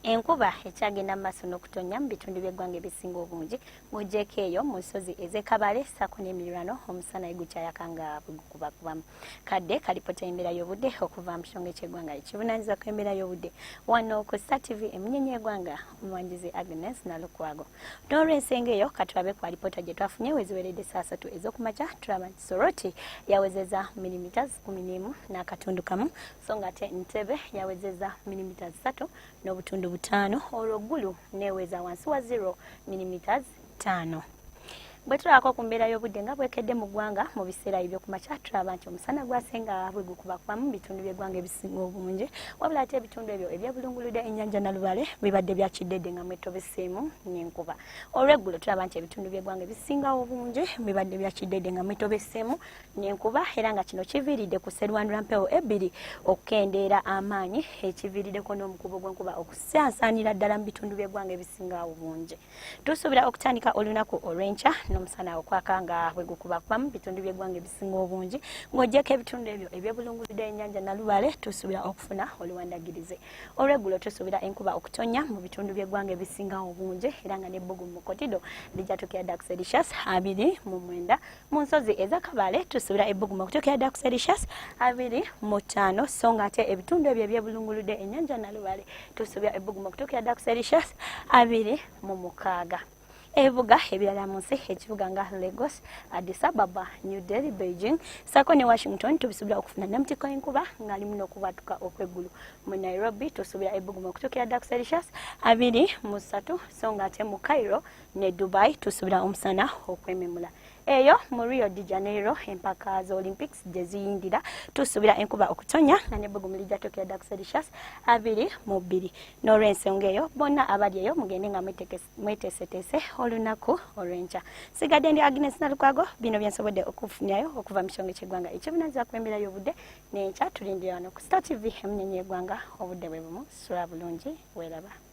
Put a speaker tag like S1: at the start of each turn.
S1: Enkuba ekyagenda mu maaso n'okutonya mu bitundu by'eggwanga ebisinga obungi ng'ogyeko eyo mu nsozi ez'Ekabale ssaako n'emiriraano omusana gukyayakanga bwegukubakubamu. Kadde kalipota embeera y'obudde okuva mu kitongole ky'eggwanga ekivunaanyizibwa ku embeera y'obudde wano ku Star TV emunyenye y'eggwanga omuwandizi Agnes Nalukwago. N'olw'ensonga eyo katulabe ku alipota gye twafunye weziweredde saa 3 ez'okumakya tulaba nti Soroti yawezezza milimita 11 n'akatundu kamu so ng'ate Entebbe yawezezza milimita 3 n'obutundu 5 olw'eggulu neeweza wansi wa 0 millimeters 5. Bwe tulabako ku mbeera y'obudde nga bwekedde mu ggwanga mu biseera eby'okumakya tulaba nti omusana gwasenga bwe gukubakubamu mu bitundu by'eggwanga ebisinga obungi wabula ate ebitundu ebyo ebyebulunguludde ennyanja Nalubale bibadde byakiddedde nga mwetobeseemu n'enkuba. Olw'eggulo tulaba nti ebitundu by'eggwanga ebisinga obungi bibadde byakiddedde nga mwetobeseemu n'enkuba era nga kino kiviiridde ku sserwandula mpewo ebbiri okukendeera amaanyi ekiviiriddeko n'omukubo gw'enkuba okusaansaanira ddala mu bitundu by'eggwanga ebisinga obungi. Tusuubira okutandika olunaku olw'enkya n'omusana okwakanga bwe gukubakubamu bitundu by'eggwanga ebisinga obungi ng'ogyeko ebitundu ebyo ebyebulunguludde ennyanja Nalubale tusuubira okufuna oluwandagirize. Olw'eggulo tusuubira enkuba okutonya mu bitundu by'eggwanga ebisinga obungi era nga n'ebbugumu mu Kotido lijja tukira ddala ku Celsius 29 mu nsozi ez'Akabale tusuubira ebbugumu okutuukira ddala ku Celsius 25 so ng'ate ebitundu ebyo ebyebulunguludde ennyanja Nalubale tusuubira ebbugumu okutuukira ddala ku Celsius 26. Ebibuga ebirala mu nsi ekibuga nga Lagos, Addis Ababa, New Delhi, Beijing, ssaako ne Washington tubisuubira okufuna namutiko enkuba ng'alimu n'okubwatuka okw'eggulu. Mu Nairobi tusuubira ebbugumu okutuukira ddala ku Celsius 23 so ng'ate mu Cairo ne Dubai tusuubira omusana okwememula. Eyo mu Rio de Janeiro empaka za Olympics gye ziyindira tusuubira enkuba okutonya nga n'ebbugumu lijja tukira ddala ku Celsius 22. N'olw'ensonga eyo bonna abali eyo mugende nga mweteeseteese olunaku olw'enkya. Sigadde ndi Agnes Nalukwago, bino byensobodde okufunyayo okuva mu kitongole ky'eggwanga ekivunaanyizibwa ku embeera y'obudde n'enkya tulindira wano ku Star TV emunyenye y'eggwanga obudde bwe bumu sula bulungi weeraba.